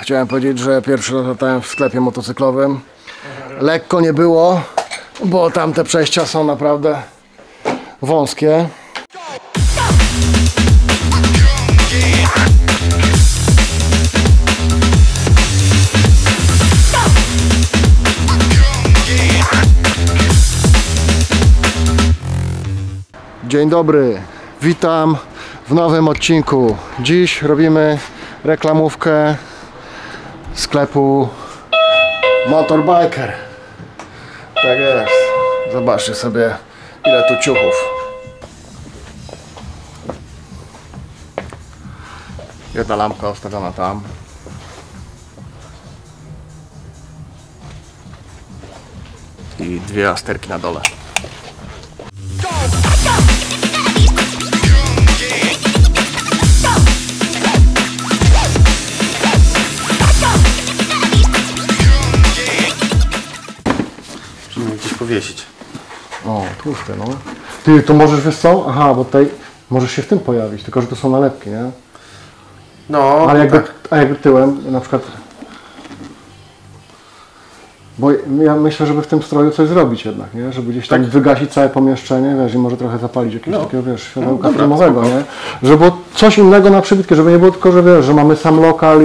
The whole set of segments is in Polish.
Chciałem powiedzieć, że pierwszy raz latałem w sklepie motocyklowym. Lekko nie było, bo tamte przejścia są naprawdę wąskie. Dzień dobry, witam w nowym odcinku. Dziś robimy reklamówkę sklepu Motorbiker. Tak jest. Zobaczcie sobie, ile tu ciuchów. Jedna lampka ustawiona tam. I dwie asterki na dole. Gdzieś powiesić. O, tłuste, no. Ty, to możesz, wiesz co? Aha, bo tutaj możesz się w tym pojawić, tylko że to są nalepki, nie? No, ale jakby, tak. a jakby tyłem, na przykład... Bo ja myślę, żeby w tym stroju coś zrobić jednak, nie? Żeby gdzieś tak wygasić całe pomieszczenie, wiesz, i może trochę zapalić jakiegoś takiego, wiesz, światełka filmowego, nie? Żeby było coś innego na przybitkę, żeby nie było tylko, że wiesz, że mamy sam lokal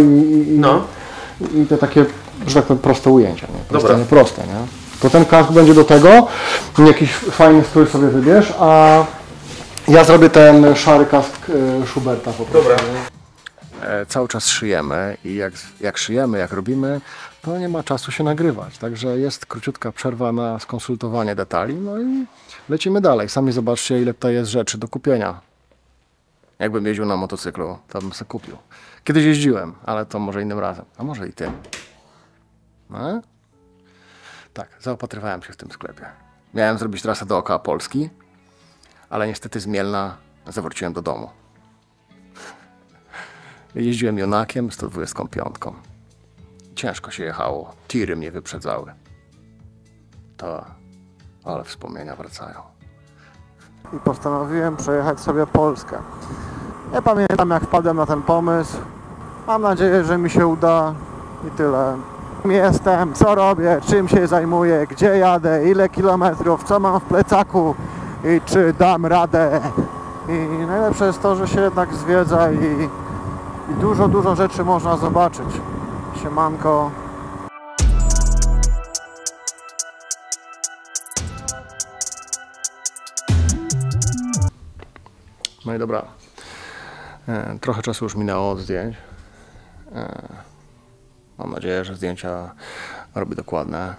i te takie, że tak powiem, proste ujęcia, nie? Proste, nie proste, nie? To ten kask będzie do tego, jakiś fajny strój sobie wybierz, a ja zrobię ten szary kask Schuberta po prostu. Dobra. Cały czas szyjemy i jak szyjemy, jak robimy, to nie ma czasu się nagrywać. Także jest króciutka przerwa na skonsultowanie detali, no i lecimy dalej. Sami zobaczcie, ile tutaj jest rzeczy do kupienia. Jakbym jeździł na motocyklu, to bym sobie kupił. Kiedyś jeździłem, ale to może innym razem, a może i tym. No? Tak, zaopatrywałem się w tym sklepie. Miałem zrobić trasę dookoła Polski, ale niestety z Mielna zawróciłem do domu. Jeździłem Jonakiem 125. Ciężko się jechało, tiry mnie wyprzedzały. Ale wspomnienia wracają. I postanowiłem przejechać sobie Polskę. Nie pamiętam, jak wpadłem na ten pomysł. Mam nadzieję, że mi się uda i tyle. Kim jestem, co robię, czym się zajmuję, gdzie jadę, ile kilometrów, co mam w plecaku i czy dam radę. I najlepsze jest to, że się jednak zwiedza i dużo rzeczy można zobaczyć. Siemanko. No i dobra. Trochę czasu już minęło od zdjęć. Mam nadzieję, że zdjęcia robię dokładne.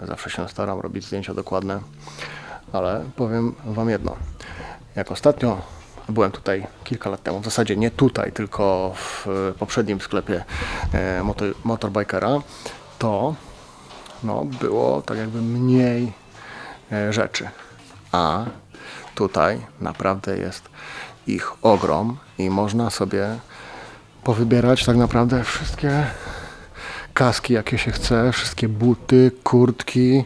Zawsze się staram robić zdjęcia dokładne. Ale powiem wam jedno. Jak ostatnio byłem tutaj kilka lat temu, w zasadzie nie tutaj, tylko w poprzednim sklepie Motorbikera, to no, było tak jakby mniej rzeczy. A tutaj naprawdę jest ich ogrom i można sobie powybierać tak naprawdę wszystkie kaski, jakie się chce, wszystkie buty, kurtki.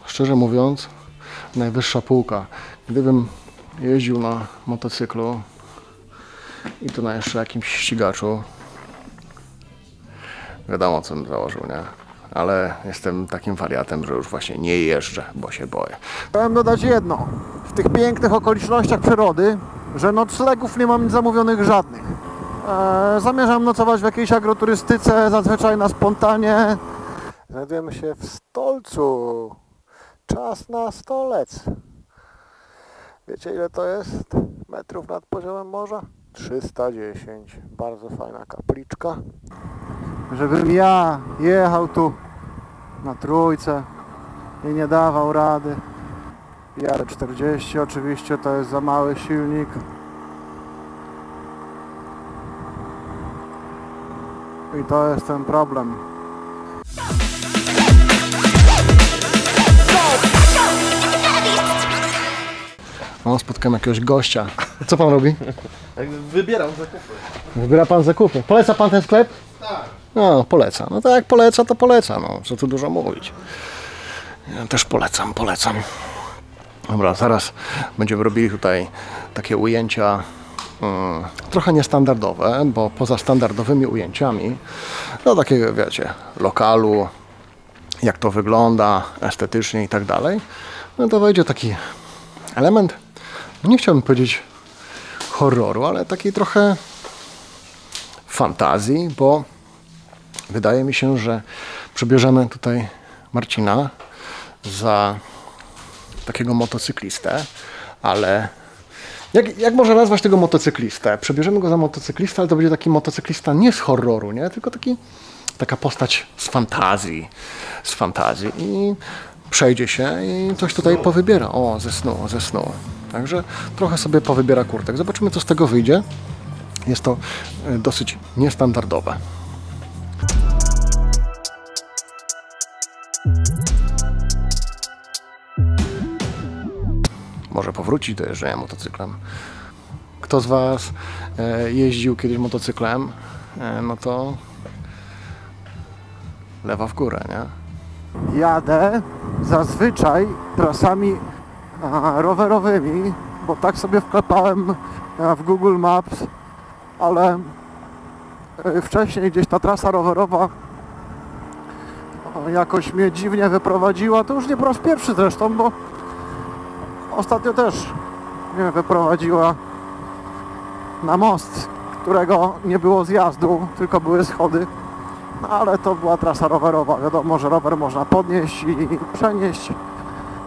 Szczerze mówiąc, najwyższa półka. Gdybym jeździł na motocyklu i to na jeszcze jakimś ścigaczu, wiadomo, co bym założył, nie? Ale jestem takim wariatem, że już właśnie nie jeżdżę, bo się boję. Chciałem dodać jedno. W tych pięknych okolicznościach przyrody, że noclegów nie mam zamówionych żadnych. Zamierzam nocować w jakiejś agroturystyce, zazwyczaj na spontanie. Znajdujemy się w Stolcu. Czas na stolec. Wiecie, ile to jest metrów nad poziomem morza? 310. Bardzo fajna kapliczka. Żebym ja jechał tu na trójce i nie dawał rady. Jadę 40, oczywiście to jest za mały silnik. I to jest ten problem. O, spotkałem jakiegoś gościa. Co pan robi? Wybieram zakupy. Wybiera pan zakupy. Poleca pan ten sklep? Tak. No, poleca. No tak jak poleca, to poleca. No, co tu dużo mówić. Ja też polecam. Dobra, zaraz będziemy robili tutaj takie ujęcia trochę niestandardowe, bo poza standardowymi ujęciami, no takiego wiecie, lokalu, jak to wygląda estetycznie i tak dalej, no to wejdzie taki element, nie chciałbym powiedzieć horroru, ale takiej trochę fantazji, bo wydaje mi się, że przebierzemy tutaj Marcina za takiego motocyklistę, ale jak można nazwać tego motocyklistę? Przebierzemy go za motocyklistę, ale to będzie taki motocyklista nie z horroru, nie? Tylko taka postać z fantazji i przejdzie się i coś tutaj powybiera. O, ze snu. Także trochę sobie powybiera kurtek. Zobaczymy, co z tego wyjdzie. Jest to dosyć niestandardowe. Może powrócić do jeżdżenia motocyklem. Kto z Was jeździł kiedyś motocyklem, no to lewa w górę, nie? Jadę zazwyczaj trasami rowerowymi, bo tak sobie wklepałem w Google Maps, ale wcześniej gdzieś ta trasa rowerowa jakoś mnie dziwnie wyprowadziła. To już nie po raz pierwszy zresztą, bo ostatnio też mnie wyprowadziła na most, którego nie było zjazdu, tylko były schody. No ale to była trasa rowerowa. Wiadomo, że rower można podnieść i przenieść.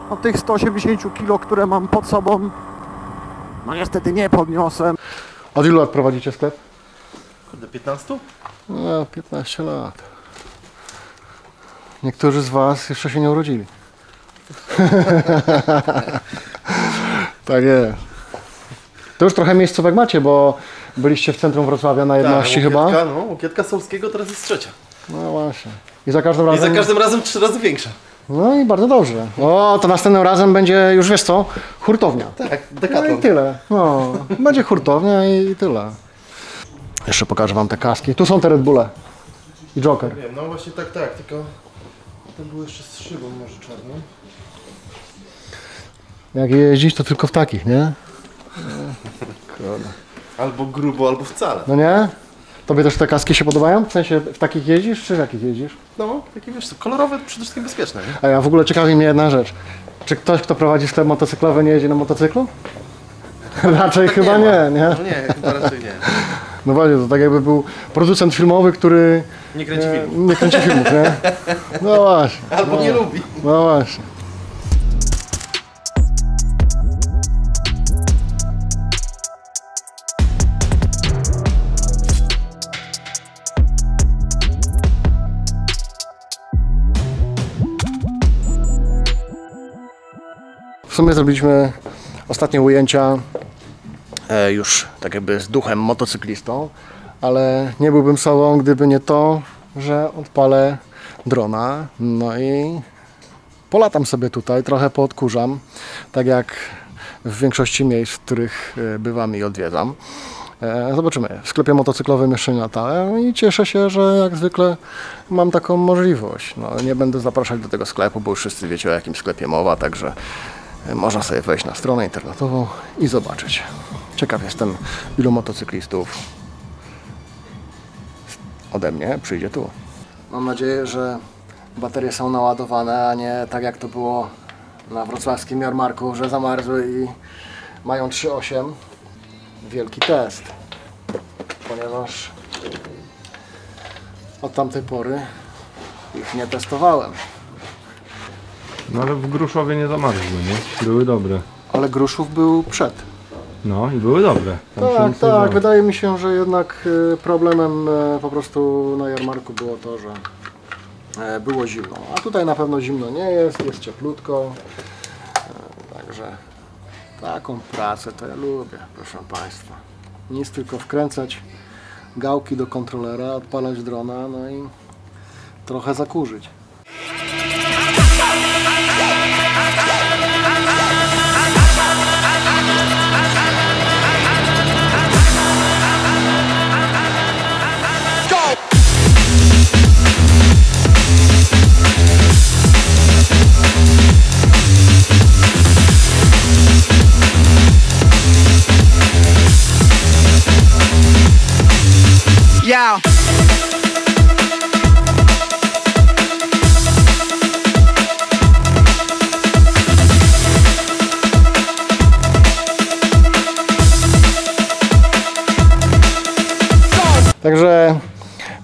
No, tych 180 kg, które mam pod sobą, no niestety nie podniosłem. Od ilu lat prowadzicie sklep? Do 15? No, 15 lat. Niektórzy z Was jeszcze się nie urodzili. Tak jest. To już trochę miejscówek macie, bo byliście w centrum Wrocławia na 11 chyba. No, Łokietka Solskiego teraz jest trzecia. No właśnie. I za każdym razem... I za każdym razem 3 razy większa. No i bardzo dobrze. O, to następnym razem będzie już, wiesz co, hurtownia. Tak, No Decathlon. i tyle. No, będzie hurtownia i tyle. Jeszcze pokażę Wam te kaski. Tu są te Red Bulle i Joker. Wiem, no właśnie tak, tylko to było jeszcze z szybą może czarną. Jak jeździć, to tylko w takich, nie? Kurde. Albo grubo, albo wcale. No nie? Tobie też te kaski się podobają? W sensie w takich jeździsz, czy w jakich jeździsz? No, takie wiesz co, kolorowe, przede wszystkim bezpieczne, nie? A ja w ogóle ciekawi mnie jedna rzecz. Czy ktoś, kto prowadzi sklep motocyklowy, nie jeździ na motocyklu? Raczej Tak chyba ma. nie, nie? No nie, chyba raczej nie. No właśnie, to tak jakby był producent filmowy, który Nie kręci filmów. nie kręci filmów, nie? No właśnie. Albo nie lubi. No właśnie. W sumie zrobiliśmy ostatnie ujęcia już tak jakby z duchem motocyklistą, ale nie byłbym sobą, gdyby nie to, że odpalę drona, no i polatam sobie tutaj, trochę poodkurzam, tak jak w większości miejsc, w których bywam i odwiedzam. Zobaczymy. W sklepie motocyklowym jeszcze nie latałem i cieszę się, że jak zwykle mam taką możliwość. No, nie będę zapraszać do tego sklepu, bo już wszyscy wiecie, o jakim sklepie mowa, także można sobie wejść na stronę internetową i zobaczyć. Ciekaw jestem, ilu motocyklistów ode mnie przyjdzie tu. Mam nadzieję, że baterie są naładowane, a nie tak jak to było na wrocławskim jarmarku, że zamarzły i mają 3,8. Wielki test, ponieważ od tamtej pory ich nie testowałem. No ale w Gruszowie nie zamarzły, nie? Były dobre. Ale Gruszów był przed. No i były dobre. Tam się Tak, nic nie tak. działo. Wydaje mi się, że jednak problemem po prostu na jarmarku było to, że było zimno. A tutaj na pewno zimno nie jest, jest cieplutko. Także taką pracę to ja lubię, proszę Państwa. Nic, tylko wkręcać gałki do kontrolera, odpalać drona, no i trochę zakurzyć.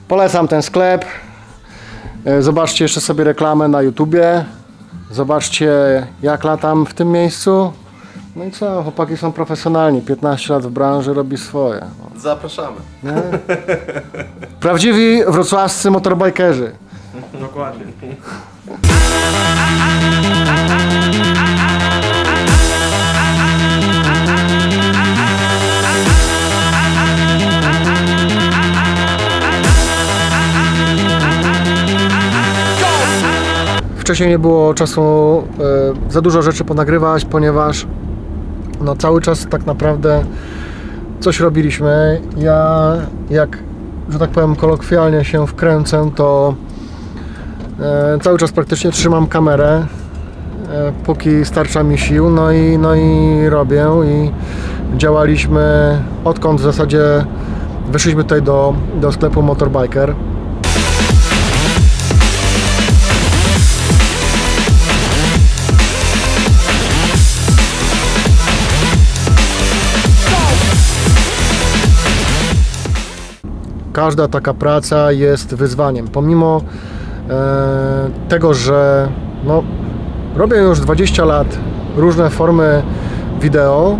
Polecam ten sklep. Zobaczcie jeszcze sobie reklamę na YouTubie. Zobaczcie, jak latam w tym miejscu. No i co, chłopaki są profesjonalni. 15 lat w branży robi swoje. Zapraszamy. Nie? Prawdziwi wrocławscy motorbikerzy. Dokładnie. Wcześniej nie było czasu za dużo rzeczy ponagrywać, ponieważ no, cały czas tak naprawdę coś robiliśmy. Ja, jak, że tak powiem, kolokwialnie się wkręcę, to cały czas praktycznie trzymam kamerę, póki starcza mi sił, no i robię. I działaliśmy, odkąd w zasadzie weszliśmy tutaj do sklepu Motorbiker. Każda taka praca jest wyzwaniem. Pomimo tego, że no, robię już 20 lat różne formy wideo,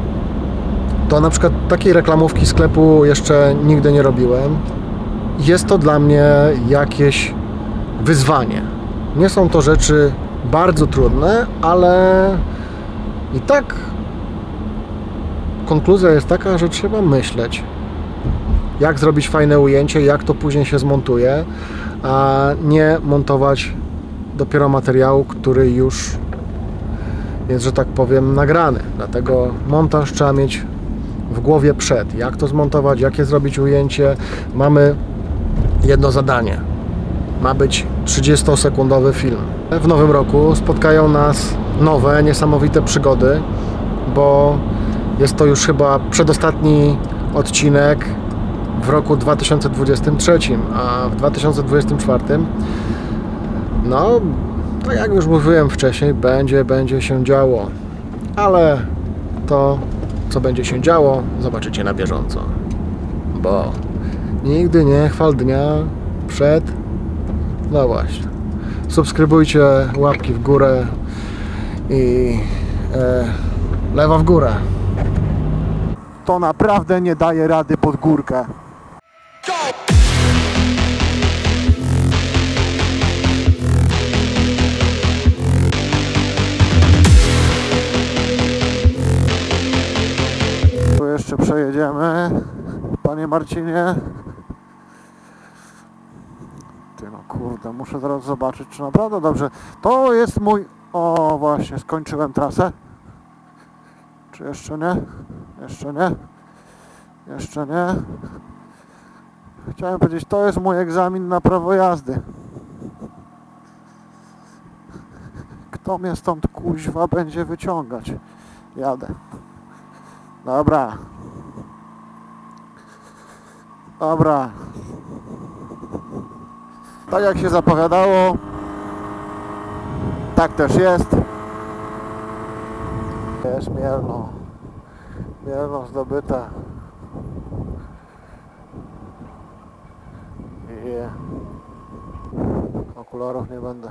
to na przykład takiej reklamówki sklepu jeszcze nigdy nie robiłem. Jest to dla mnie jakieś wyzwanie. Nie są to rzeczy bardzo trudne, ale i tak konkluzja jest taka, że trzeba myśleć, jak zrobić fajne ujęcie, jak to później się zmontuje, a nie montować dopiero materiału, który już jest, że tak powiem, nagrany. Dlatego montaż trzeba mieć w głowie przed. Jak to zmontować, jakie zrobić ujęcie. Mamy jedno zadanie. Ma być 30-sekundowy film. W nowym roku spotkają nas nowe, niesamowite przygody, bo jest to już chyba przedostatni odcinek w roku 2023, a w 2024 no, tak jak już mówiłem wcześniej, będzie się działo, ale to, co będzie się działo, zobaczycie na bieżąco, bo nigdy nie chwal dnia przed, no właśnie, subskrybujcie, łapki w górę i lewa w górę. To naprawdę nie daje rady pod górkę. Tu jeszcze przejedziemy, panie Marcinie. Ty no kurde, muszę zaraz zobaczyć, czy naprawdę dobrze. To jest mój... O właśnie, skończyłem trasę. Czy jeszcze nie? Jeszcze nie? Jeszcze nie? Chciałem powiedzieć, to jest mój egzamin na prawo jazdy. Kto mnie stąd kuźwa będzie wyciągać? Jadę. Dobra. Dobra. Tak jak się zapowiadało, tak też jest. Jest Mielno. Mielno zdobyte. I okularów nie będę.